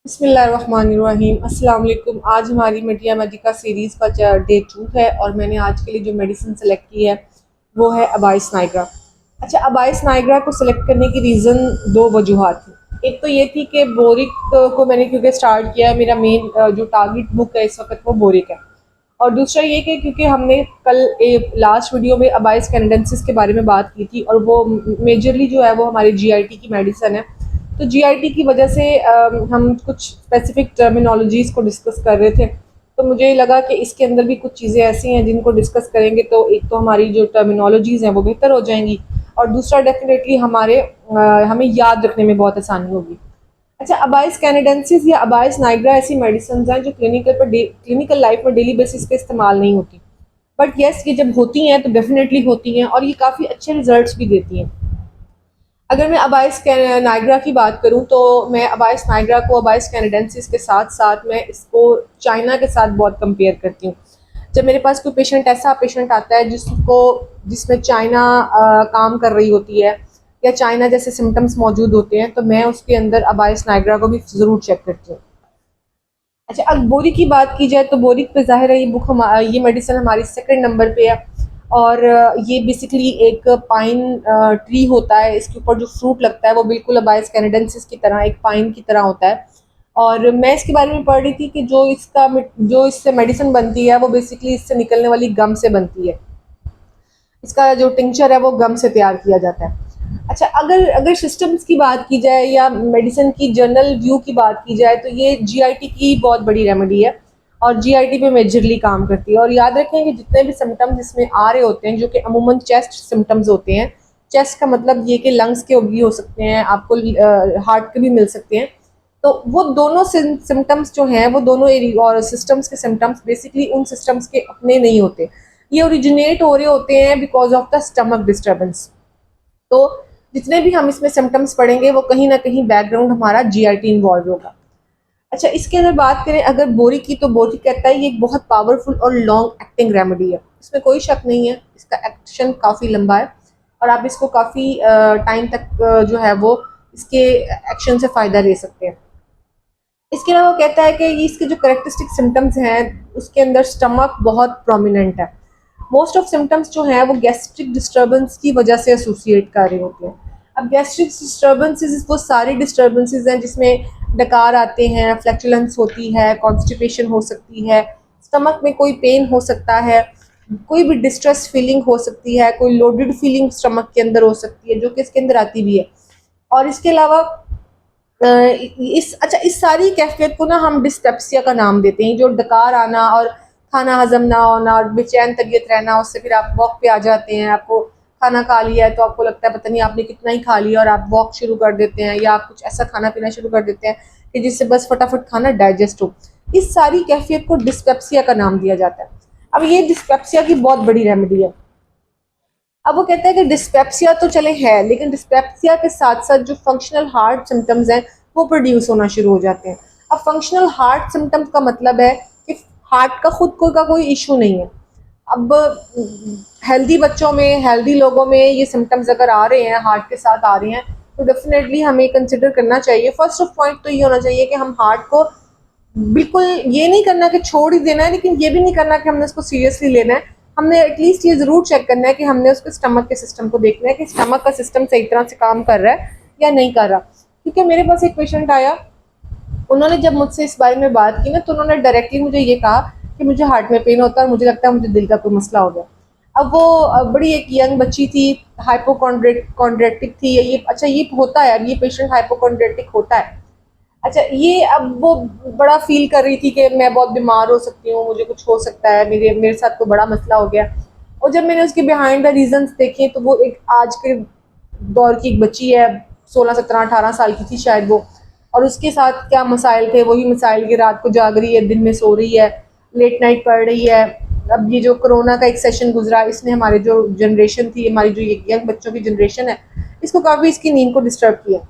बिस्मिल्लाहिर्रहमानिर्रहीम। अस्सलाम वालेकुम। आज हमारी मीडिया मेडिका सीरीज़ का डे 2 है और मैंने आज के लिए जो मेडिसिन सेलेक्ट की है वो है अबाइस नाइग्रा। अच्छा, अबाइस नाइग्रा को सिलेक्ट करने की रीज़न दो वजूहात थी। एक तो ये थी कि बोरिक को मैंने क्योंकि स्टार्ट किया, मेरा मेन जो टारगेट बुक है इस वक्त वो बोरिक है। और दूसरा ये कि क्योंकि हमने कल लास्ट वीडियो में अबाइस कैनेडेंसिस के बारे में बात की थी और वो मेजरली जो है वो हमारी जीआईटी की मेडिसिन है। तो जीआईटी की वजह से हम कुछ स्पेसिफिक टर्मिनोलॉजीज़ को डिस्कस कर रहे थे। तो मुझे लगा कि इसके अंदर भी कुछ चीज़ें ऐसी हैं जिनको डिस्कस करेंगे तो एक तो हमारी जो टर्मिनोलॉजीज़ हैं वो बेहतर हो जाएंगी और दूसरा डेफिनेटली हमें याद रखने में बहुत आसानी होगी। अच्छा, अबाइस कैनेडेंसिस या अबाइस नाइग्रा ऐसी मेडिसिन हैं जो क्लिनिकल लाइफ में डेली बेसिस पे इस्तेमाल नहीं होती। बट येस, ये जब होती हैं तो डेफिनेटली होती हैं और ये काफ़ी अच्छे रिजल्ट्स भी देती हैं। अगर मैं अबाइस नाइग्रा की बात करूं तो मैं अबाइस नाइग्रा को अबाइस कैनेडेंसिस के साथ साथ मैं इसको चाइना के साथ बहुत कंपेयर करती हूँ। जब मेरे पास कोई ऐसा पेशेंट आता है जिसमें चाइना काम कर रही होती है या चाइना जैसे सिम्टम्स मौजूद होते हैं तो मैं उसके अंदर अबाइस नाइग्रा को भी ज़रूर चेक करती हूँ। अच्छा, अब बोरिक की बात की जाए तो बोरिक पे ज़ाहिर है ये मेडिसिन हमारी सेकंड नंबर पे है। और ये बेसिकली एक पाइन ट्री होता है। इसके ऊपर जो फ्रूट लगता है वो बिल्कुल अबाइस कैनेडेंसिस की तरह एक पाइन की तरह होता है। और मैं इसके बारे में पढ़ रही थी कि जो इससे मेडिसिन बनती है वो बेसिकली इससे निकलने वाली गम से बनती है। इसका जो टिंचर है वो गम से तैयार किया जाता है। अच्छा, अगर अगर सिस्टम्स की बात की जाए या मेडिसिन की जनरल व्यू की बात की जाए तो ये जीआईटी की बहुत बड़ी रेमेडी है और जीआईटी पे मेजरली काम करती है। और याद रखें कि जितने भी सिम्टम्स इसमें आ रहे होते हैं जो कि अमूमन चेस्ट सिम्टम्स होते हैं। चेस्ट का मतलब ये कि लंग्स के भी हो सकते हैं, आपको हार्ट के भी मिल सकते हैं। तो वो दोनों सिम्टम्स जो हैं वो दोनों और सिस्टम्स के सिम्टम्स बेसिकली उन सिस्टम्स के अपने नहीं होते। ये ओरिजिनेट हो रहे होते हैं because of the stomach disturbance. तो जितने भी हम इसमें सिम्टम्स पढ़ेंगे वो कहीं ना कहीं बैकग्राउंड हमारा जीआईटी इन्वॉल्व होगा। अच्छा, इसके अंदर बात करें अगर बोरिक की तो बोरिक कहता है ये एक बहुत पावरफुल और लॉन्ग एक्टिंग रेमेडी है। इसमें कोई शक नहीं है, इसका एक्शन काफ़ी लंबा है और आप इसको काफ़ी टाइम तक जो है वो इसके एक्शन से फ़ायदा ले सकते हैं। इसके अलावा वो कहता है कि ये इसके जो करेक्टरिस्टिक सिम्टम्स हैं उसके अंदर स्टमक बहुत प्रोमिनेंट है। मोस्ट ऑफ सिम्टम्स जो हैं वो गैस्ट्रिक डिस्टर्बेंस की वजह से एसोसिएट कर रहे होते हैं। अब गैस्ट्रिक डिस्टर्बेंसेस वो सारी डिस्टर्बेंसेस हैं जिसमें डकार आते हैं, फ्लैटुलेंस होती है, कॉन्स्टिपेशन हो सकती है, स्टमक में कोई पेन हो सकता है, कोई भी डिस्ट्रेस फीलिंग हो सकती है, कोई लोडेड फीलिंग स्टमक के अंदर हो सकती है जो कि इसके अंदर आती भी है। और इसके अलावा इस सारी कैफियत को ना हम डिस्पेप्सिया का नाम देते हैं। जो डकार आना और खाना हजम ना होना और बेचैन तबीयत रहना, उससे फिर आप वॉक पे आ जाते हैं। आपको खाना खा लिया है तो आपको लगता है पता नहीं आपने कितना ही खा लिया और आप वॉक शुरू कर देते हैं या आप कुछ ऐसा खाना पीना शुरू कर देते हैं कि जिससे बस फटाफट खाना डाइजेस्ट हो। इस सारी कैफियत को डिस्पेप्सिया का नाम दिया जाता है। अब ये डिस्पेप्सिया की बहुत बड़ी रेमेडी है। अब वो कहता है कि डिस्पेप्सिया तो चले है लेकिन डिस्पेप्सिया के साथ साथ जो फंक्शनल हार्ट सिम्टम्स हैं वो प्रोड्यूस होना शुरू हो जाते हैं। अब फंक्शनल हार्ट सिम्टम्स का मतलब है कि हार्ट का खुद को का कोई इशू नहीं है। अब हेल्दी बच्चों में, हेल्दी लोगों में ये सिम्टम्स अगर आ रहे हैं, हार्ट के साथ आ रहे हैं तो डेफिनेटली हमें कंसिडर करना चाहिए। फर्स्ट ऑफ पॉइंट तो ये होना चाहिए कि हम हार्ट को बिल्कुल ये नहीं करना कि छोड़ ही देना है, लेकिन ये भी नहीं करना कि हमने उसको सीरियसली लेना है। हमने एटलीस्ट ये ज़रूर चेक करना है कि हमने उसके स्टमक के सिस्टम को देखना है कि स्टमक का सिस्टम सही तरह से काम कर रहा है या नहीं कर रहा। क्योंकि मेरे पास एक पेशेंट आया, उन्होंने जब मुझसे इस बारे में बात की ना तो उन्होंने डायरेक्टली मुझे ये कहा कि मुझे हार्ट में पेन होता है और मुझे लगता है मुझे दिल का कोई मसला हो गया। अब वो बड़ी एक यंग बच्ची थी, हाइपोकॉन्ड्रेटिक थी। ये अच्छा, ये होता है, ये पेशेंट हाइपोकॉन्ड्रेटिक होता है। अच्छा, ये अब वो बड़ा फ़ील कर रही थी कि मैं बहुत बीमार हो सकती हूँ, मुझे कुछ हो सकता है, मेरे मेरे साथ तो बड़ा मसला हो गया। और जब मैंने उसके बिहाइंड द रीज़न्स देखे तो वो एक आज के दौर की एक बच्ची है, 16, 17, 18 साल की थी शायद वो। और उसके साथ क्या मसाइल थे, वही मसाइल कि रात को जाग रही है, दिन में सो रही है, लेट नाइट पढ़ रही है। अब ये जो कोरोना का एक सेशन गुजरा, इसने हमारे जो जनरेशन थी, हमारी जो ये यंग बच्चों की जनरेशन है, इसको काफ़ी इसकी नींद को डिस्टर्ब किया।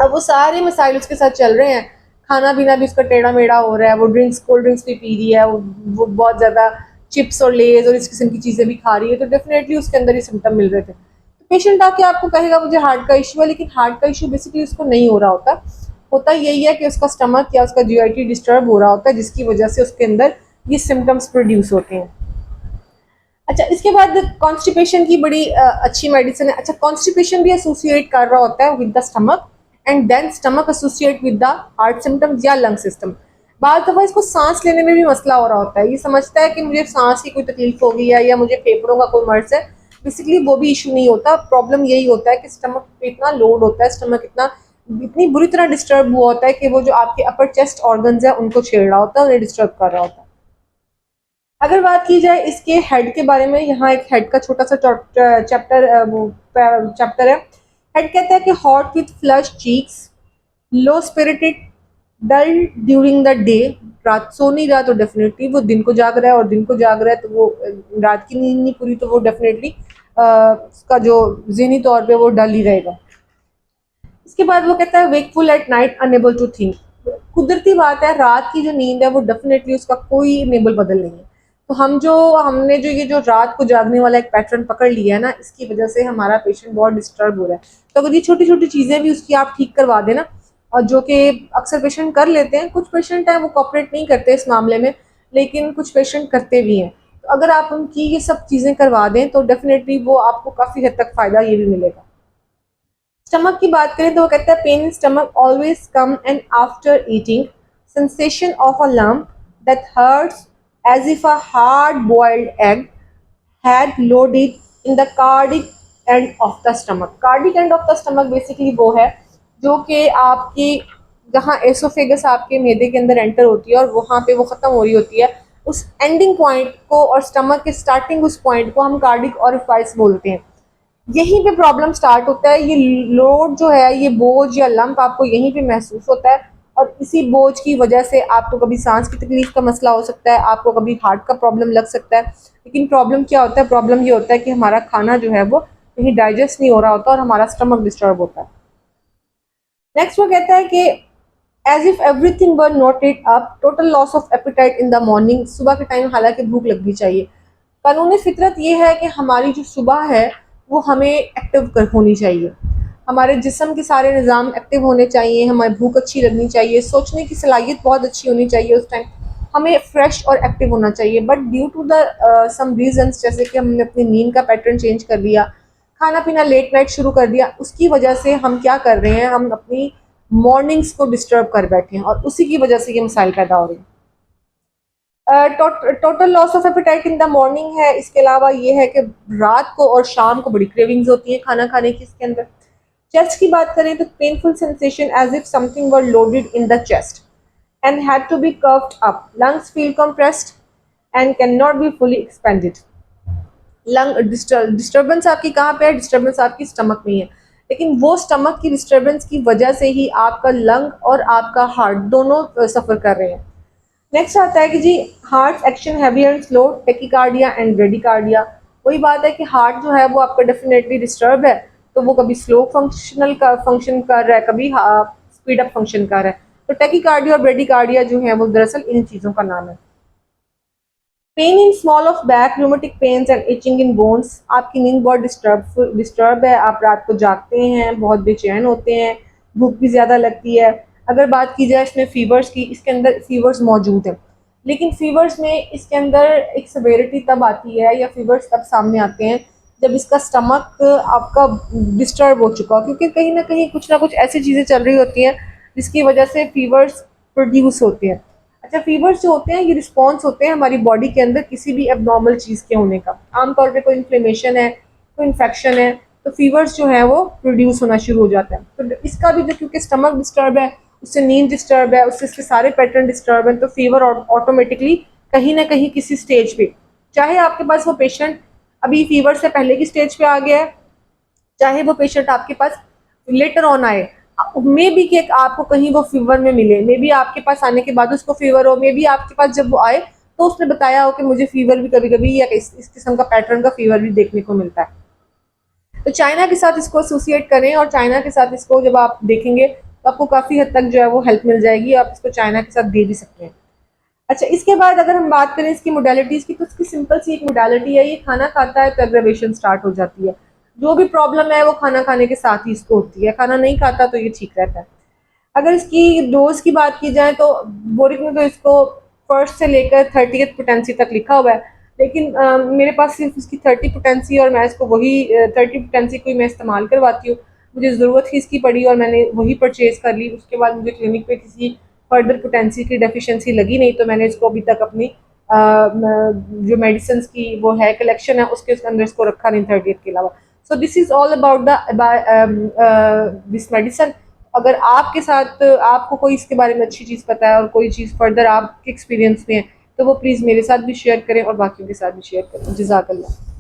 अब वो सारे मसाइल उसके साथ चल रहे हैं। खाना पीना भी उसका टेढ़ा मेढ़ा हो रहा है, वो कोल्ड ड्रिंक्स भी पी रही है, वो बहुत ज़्यादा चिप्स और लेज और इस किस्म की चीज़ें भी खा रही है। तो डेफिनेटली उसके अंदर ये सिम्टम मिल रहे थे। तो पेशेंट आके आपको कहेगा मुझे हार्ट का इशू है, लेकिन हार्ट का इशू बेसिकली उसको नहीं हो रहा होता। होता यही है कि उसका स्टमक या उसका जीआईटी डिस्टर्ब हो रहा होता है, जिसकी वजह से उसके अंदर ये सिम्टम्स प्रोड्यूस होते हैं। अच्छा, इसके बाद कॉन्स्टिपेशन की बड़ी अच्छी मेडिसिन है। अच्छा, कॉन्स्टिपेशन भी एसोसिएट कर रहा होता है with the stomach, and then stomach associate with the heart symptoms या लंग सिस्टम। बाद दफ़ा इसको सांस लेने में भी मसला हो रहा होता है, ये समझता है कि मुझे सांस की कोई तकलीफ हो गई है या मुझे फेफड़ों का कोई मर्ज है। बेसिकली वो भी इशू नहीं होता, प्रॉब्लम यही होता है कि स्टमक पे इतना लोड होता है, स्टमक इतनी बुरी तरह डिस्टर्ब हुआ होता है कि वो जो आपके अपर चेस्ट ऑर्गन्स है उनको छेड़ रहा होता है, उन्हें डिस्टर्ब कर रहा होता है। अगर बात की जाए इसके हेड के बारे में, यहाँ एक हेड का छोटा सा चैप्टर है। हेड कहता है कि hot with flush cheeks, low spirited, dull during the day. रात सो नहीं रहा तो डेफिनेटली वो दिन को जाग रहा है, और दिन को जाग रहा है तो वो रात की नींद नहीं पूरी, तो वो डेफिनेटली उसका जो ज़हनी तौर पे वो डल ही रहेगा। इसके बाद वो कहता है wakeful at night unable to think. कुदरती बात है, रात की जो नींद है वो डेफिनेटली उसका कोई नेबल बदल नहीं है। तो हमने जो ये जो रात को जागने वाला एक पैटर्न पकड़ लिया है ना, इसकी वजह से हमारा पेशेंट बहुत डिस्टर्ब हो रहा है। तो अगर ये छोटी छोटी चीज़ें भी उसकी आप ठीक करवा देना, और जो कि अक्सर पेशेंट कर लेते हैं, कुछ पेशेंट हैं वो कॉपरेट नहीं करते इस मामले में, लेकिन कुछ पेशेंट करते भी हैं। तो अगर आप उनकी ये सब चीज़ें करवा दें तो डेफिनेटली वो आपको काफ़ी हद तक फ़ायदा ये भी मिलेगा। स्टमक की बात करें तो वो कहता है pain in stomach always come and after eating, sensation of a lump that hurts as if a hard boiled egg had loaded in the cardiac end of the stomach। Cardiac end of the stomach basically वो है जो कि आपकी जहाँ oesophagus आपके मैदे के अंदर एंटर होती है और वहाँ पे वो ख़त्म हो रही होती है, उस एंडिंग पॉइंट को और स्टमक के स्टार्टिंग उस पॉइंट को हम कार्डिक ऑरिफाइस बोलते हैं। यहीं पे प्रॉब्लम स्टार्ट होता है। ये लोड जो है, ये बोझ या लंप आपको यहीं पे महसूस होता है, और इसी बोझ की वजह से आपको कभी सांस की तकलीफ का मसला हो सकता है, आपको कभी हार्ट का प्रॉब्लम लग सकता है। लेकिन प्रॉब्लम क्या होता है, प्रॉब्लम ये होता है कि हमारा खाना जो है वो कहीं डाइजेस्ट नहीं हो रहा होता और हमारा स्टमक डिस्टर्ब होता है। नेक्स्ट वो कहता है कि as if everything were noted up, total loss of appetite in the morning. सुबह के टाइम हालांकि भूख लगनी चाहिए, कानूनी फितरत ये है कि हमारी जो सुबह है वो हमें एक्टिव कर होनी चाहिए, हमारे जिस्म के सारे निज़ाम एक्टिव होने चाहिए, हमें भूख अच्छी लगनी चाहिए, सोचने की सलाहियत बहुत अच्छी होनी चाहिए, उस टाइम हमें फ्रेश और एक्टिव होना चाहिए। But due to the some reasons, जैसे कि हमने अपनी नींद का पैटर्न चेंज कर लिया, खाना पीना लेट नाइट शुरू कर दिया, उसकी वजह से हम क्या कर रहे हैं, हम अपनी मॉर्निंग्स को डिस्टर्ब कर बैठे हैं और उसी की वजह से ये मसाइल पैदा हो रहे हैं। Total loss of appetite in the morning है। इसके अलावा ये है कि रात को और शाम को बड़ी क्रेविंग्स होती हैं खाना खाने की। इसके अंदर चेस्ट की बात करें तो painful sensation as if something were loaded in the chest and had to be curved up, lungs feel compressed and can not be fully expanded. Lung disturbance आपकी कहाँ पे है, डिस्टर्बेंस आपकी स्टमक में है, लेकिन वो स्टमक की डिस्टर्बेंस की वजह से ही आपका लंग और आपका हार्ट दोनों सफ़र कर रहे हैं। नेक्स्ट आता है कि जी heart action heavy and slow, tachycardia and bradycardia. वही बात है कि हार्ट जो है वो आपका डेफिनेटली डिस्टर्ब है, तो वो कभी स्लो फंक्शन कर रहा है, कभी स्पीड अप फंक्शन कर रहा है। तो टेकिकार्डिया और ब्रेडिकार्डिया जो है वो दरअसल इन चीज़ों का नाम है। Pain in small of back, rheumatic pains and itching in bones. आपकी नींद बहुत डिस्टर्ब है, आप रात को जागते हैं, बहुत बेचैन होते हैं, भूख भी ज़्यादा लगती है। अगर बात की जाए इसमें फ़ीवर्स की, इसके अंदर फ़ीवर्स मौजूद हैं, लेकिन फ़ीवर्स में इसके अंदर एक सेवेरिटी तब आती है या फ़ीवर्स तब सामने आते हैं जब इसका स्टमक आपका डिस्टर्ब हो चुका हो, क्योंकि कहीं ना कुछ ऐसी चीज़ें चल रही होती हैं जिसकी वजह से फ़ीवर्स प्रोड्यूस होते हैं। अच्छा, फीवर्स जो होते हैं ये रिस्पॉन्स होते हैं हमारी बॉडी के अंदर किसी भी एबनॉर्मल चीज़ के होने का। आमतौर पे कोई इन्फ्लेमेशन है, कोई इन्फेक्शन है, तो फीवर्स जो है वो प्रोड्यूस होना शुरू हो जाता है। तो इसका भी जो, क्योंकि स्टमक डिस्टर्ब है, उससे नींद डिस्टर्ब है, उससे इसके सारे पैटर्न डिस्टर्ब हैं, तो फीवर ऑटोमेटिकली कहीं ना कहीं किसी स्टेज पे, चाहे आपके पास वो पेशेंट अभी फीवर से पहले की स्टेज पे आ गया है, चाहे वो पेशेंट आपके पास लेटर ऑन आए, मे बी कि आपको कहीं वो फीवर में मिले, मे बी आपके पास आने के बाद उसको फीवर हो, मे बी आपके पास जब वो आए तो उसने बताया हो कि मुझे फीवर भी कभी कभी या इस किस्म का पैटर्न का फीवर भी देखने को मिलता है। तो चाइना के साथ इसको एसोसिएट करें, और चाइना के साथ इसको जब आप देखेंगे तो आपको काफ़ी हद तक जो है वो हेल्प मिल जाएगी, आप इसको चाइना के साथ दे भी सकते हैं। अच्छा, इसके बाद अगर हम बात करें इसकी मोडालिटीज़ की, तो इसकी सिंपल सी एक मोडालिटी है, ये खाना खाता है तो एग्रेवेशन स्टार्ट हो जाती है। जो भी प्रॉब्लम है वो खाना खाने के साथ ही इसको होती है, खाना नहीं खाता तो ये ठीक रहता है। अगर इसकी डोज की बात की जाए तो बोरिक में तो इसको फर्स्ट से लेकर 30th पोटेंसी तक लिखा हुआ है, लेकिन मेरे पास सिर्फ इसकी 30 पोटेंसी और मैं इसको वही 30 पोटेंसी को ही मैं इस्तेमाल करवाती हूँ। मुझे ज़रूरत ही इसकी पड़ी और मैंने वही परचेज़ कर ली। उसके बाद मुझे क्लिनिक पे किसी फर्दर पोटेंसी की डेफिशिएंसी लगी नहीं, तो मैंने इसको अभी तक अपनी जो मेडिसिन की वो है कलेक्शन है उसके अंदर इसको रखा नहीं 30th के अलावा। So this is all about this medicine. अगर आपके साथ आपको कोई इसके बारे में अच्छी चीज़ पता है और कोई चीज़ फर्दर आपके एक्सपीरियंस में है तो वो प्लीज़ मेरे साथ भी शेयर करें और बाकियों के साथ भी शेयर करें। जज़ाकल्लाह।